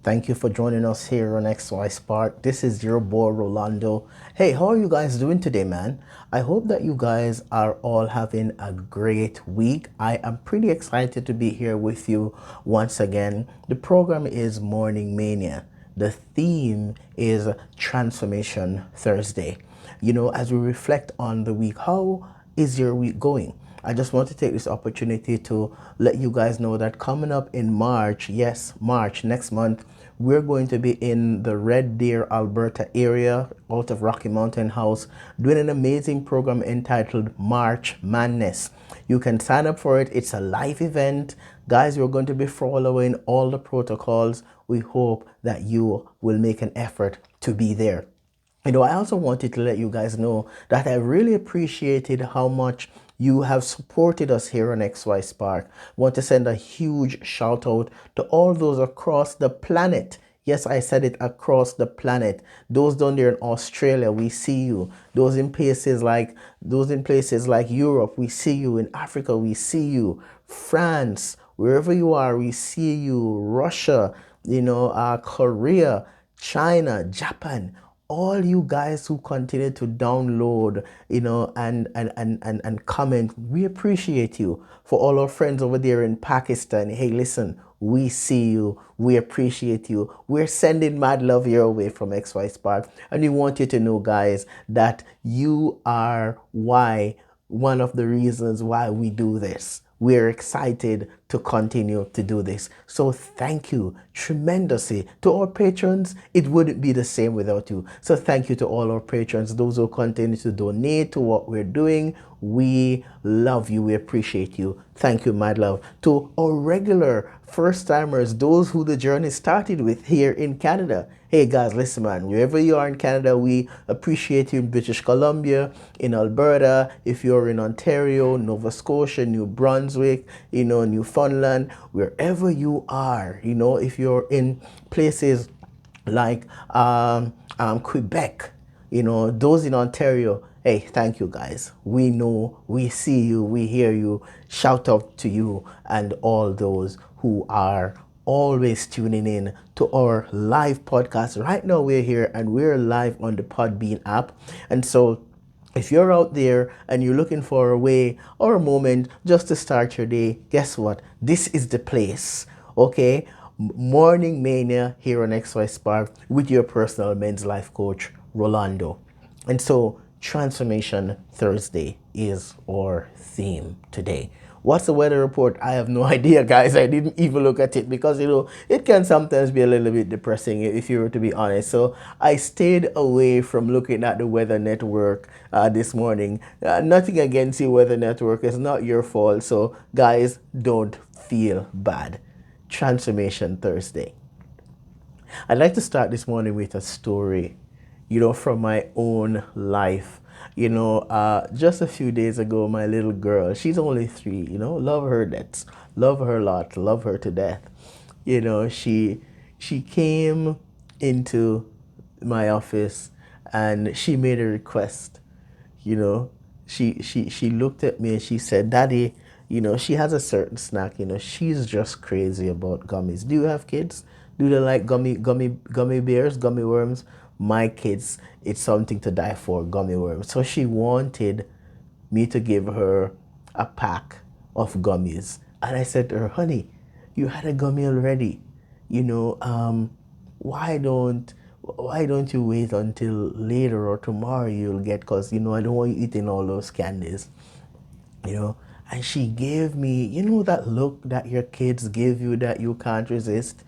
Thank you for joining us here on XY Spark. This is your boy Rolando. Hey, how are you guys doing today, man? I hope that you guys are all having a great week. I am pretty excited to be here with you once again. The program is Morning Mania. The theme is Transformation Thursday. As we reflect on the week, how is your week going? I just want to take this opportunity to let you guys know that coming up in March, yes, March next month, we're going to be in the Red Deer, Alberta area out of Rocky Mountain House doing an amazing program entitled March Madness. You can sign up for it. It's a live event. Guys, we're going to be following all the protocols. We hope that you will make an effort to be there. I also wanted to let you guys know that I really appreciated how much you have supported us here on XY Spark. I want to send a huge shout out to all those across the planet. Yes, I said it, across the planet. Those down there in Australia, we see you. Those in places like Europe, we see you. In Africa, we see you. France, wherever you are, we see you. Russia, Korea, China, Japan, all you guys who continue to download, and comment. We appreciate you. For all our friends over there in Pakistan, hey, listen, we see you. We appreciate you. We're sending mad love your way from XY Spark. And we want you to know, guys, that you are one of the reasons why we do this. We're excited to continue to do this. So thank you tremendously to our patrons. It wouldn't be the same without you. So thank you to all our patrons, those who continue to donate to what we're doing. We love you. We appreciate you. Thank you, my love. To our regular first timers, those who the journey started with here in Canada. Hey guys, listen, man, wherever you are in Canada, we appreciate you in British Columbia, in Alberta, if you're in Ontario, Nova Scotia, New Brunswick, Newfoundland, wherever you are, if you're in places like Quebec, those in Ontario, hey, thank you guys. We know, we see you, we hear you. Shout out to you and all those who are always tuning in to our live podcast. Right now we're here and we're live on the Podbean app. And so if you're out there and you're looking for a way or a moment just to start your day, guess what? This is the place, okay? Morning Mania here on XY Spark with your personal men's life coach, Rolando. And so, Transformation Thursday is our theme today. What's the weather report? I have no idea, guys. I didn't even look at it because, it can sometimes be a little bit depressing if you were to be honest. So I stayed away from looking at the weather network this morning. Nothing against you, weather network. It's not your fault. So, guys, don't feel bad. Transformation Thursday. I'd like to start this morning with a story, from my own life. Just a few days ago, my little girl, she's only 3, love her that's love her a lot, love her to death. She came into my office and she made a request. you know she looked at me and she said, Daddy, she has a certain snack. She's just crazy about gummies. Do you have kids? Do they like gummy bears, gummy worms? My kids, it's something to die for, gummy worms. So she wanted me to give her a pack of gummies. And I said to her, honey, you had a gummy already. You know, why don't you wait until later or tomorrow you'll get, because, I don't want you eating all those candies. And she gave me, that look that your kids give you that you can't resist.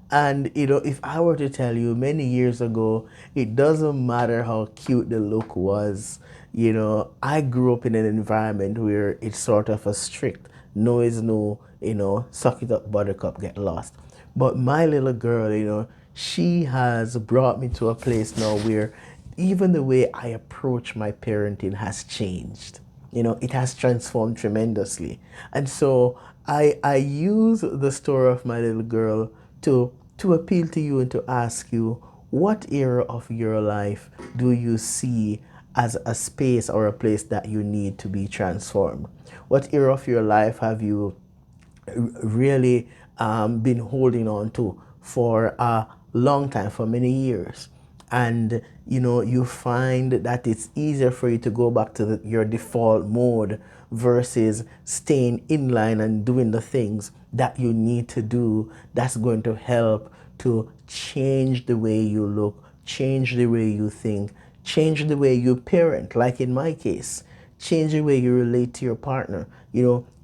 And, if I were to tell you many years ago, it doesn't matter how cute the look was. I grew up in an environment where it's sort of a strict, no is no, suck it up, buttercup, get lost. But my little girl, she has brought me to a place now where even the way I approach my parenting has changed. It has transformed tremendously. And so I use the story of my little girl to appeal to you and to ask you, what era of your life do you see as a space or a place that you need to be transformed? What era of your life have you really been holding on to for a long time, for many years, and you find that it's easier for you to go back to your default mode versus staying in line and doing the things that you need to do, that's going to help to change the way you look, change the way you think, change the way you parent, like in my case, change the way you relate to your partner.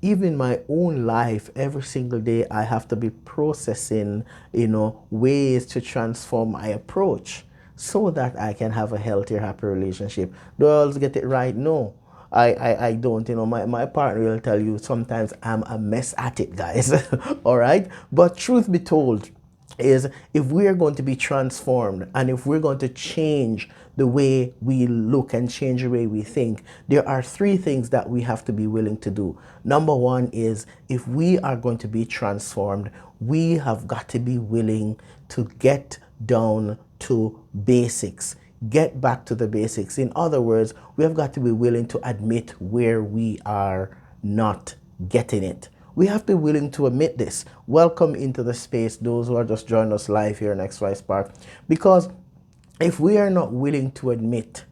Even my own life, every single day, I have to be processing, ways to transform my approach so that I can have a healthier, happy relationship. Do I always get it right? No. I don't. My partner will tell you sometimes I'm a mess at it, guys. All right. But truth be told, is if we are going to be transformed and if we're going to change the way we look and change the way we think, there are three things that we have to be willing to do. Number one is, if we are going to be transformed, we have got to be willing to get down to basics. Get back to the basics. In other words, we have got to be willing to admit where we are not getting it. We have to be willing to admit this. Welcome into the space, those who are just joining us live here in XY Spark. Because if we are not willing to admit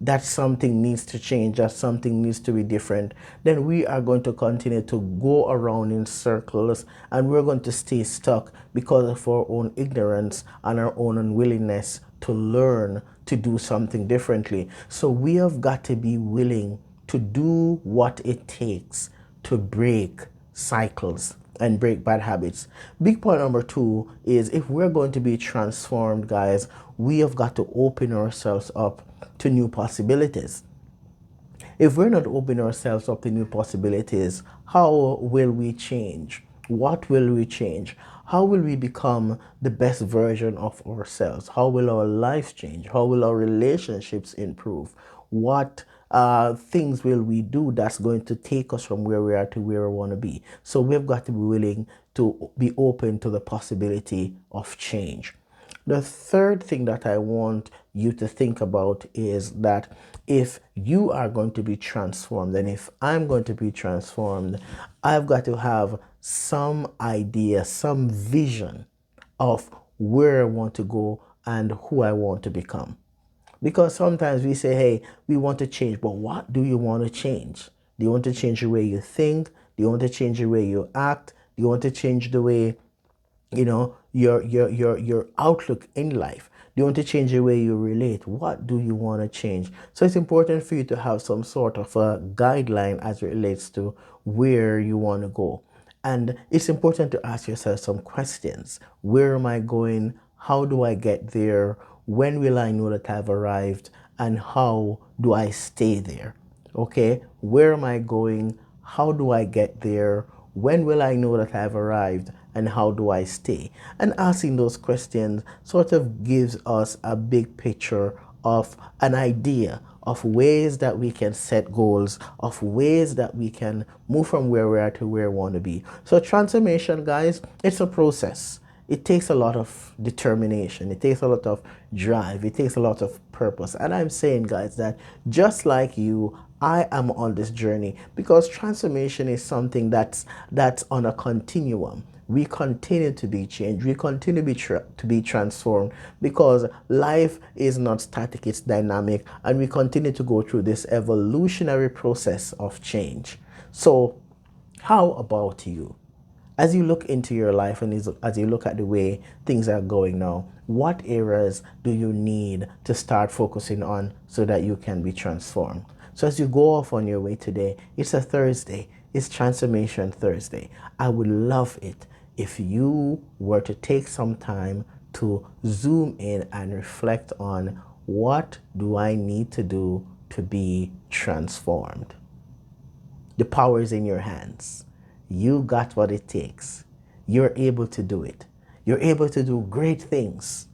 that something needs to change, that something needs to be different, then we are going to continue to go around in circles and we're going to stay stuck because of our own ignorance and our own unwillingness to learn to do something differently. So we have got to be willing to do what it takes to break cycles and break bad habits. Big point number two is, if we're going to be transformed, guys, we have got to open ourselves up to new possibilities. If we're not opening ourselves up to new possibilities, how will we change? What will we change? How will we become the best version of ourselves? How will our lives change? How will our relationships improve? What things will we do that's going to take us from where we are to where we want to be? So we've got to be willing to be open to the possibility of change. The third thing that I want you to think about is that if you are going to be transformed, and if I'm going to be transformed, I've got to have some idea, some vision of where I want to go and who I want to become. Because sometimes we say, hey, we want to change, but what do you want to change? Do you want to change the way you think? Do you want to change the way you act? Do you want to change the way your outlook in life? Do you want to change the way you relate? What do you want to change? So it's important for you to have some sort of a guideline as it relates to where you want to go. And it's important to ask yourself some questions. Where am I going? How do I get there? When will I know that I've arrived? And how do I stay there? Okay, where am I going? How do I get there? When will I know that I've arrived? And how do I stay? And asking those questions sort of gives us a big picture of an idea of ways that we can set goals, of ways that we can move from where we are to where we want to be. So transformation, guys, it's a process. It takes a lot of determination. It takes a lot of drive. It takes a lot of purpose. And I'm saying, guys, that just like you, I am on this journey, because transformation is something that's on a continuum. We continue to be changed. We continue to be transformed, because life is not static, it's dynamic, and we continue to go through this evolutionary process of change. So how about you? As you look into your life and as you look at the way things are going now, what areas do you need to start focusing on so that you can be transformed? So as you go off on your way today, it's a Thursday, it's Transformation Thursday. I would love it if you were to take some time to zoom in and reflect on, what do I need to do to be transformed? The power is in your hands. You got what it takes. You're able to do it. You're able to do great things.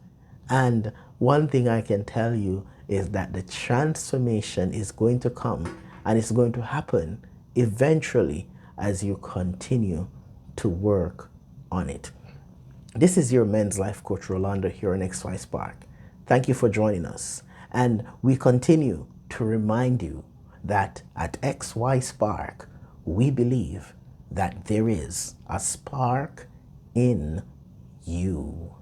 And one thing I can tell you is that the transformation is going to come, and it's going to happen eventually as you continue to work on it. This is your men's life coach, Rolando, here on XY Spark. Thank you for joining us. And we continue to remind you that at XY Spark, we believe that there is a spark in you.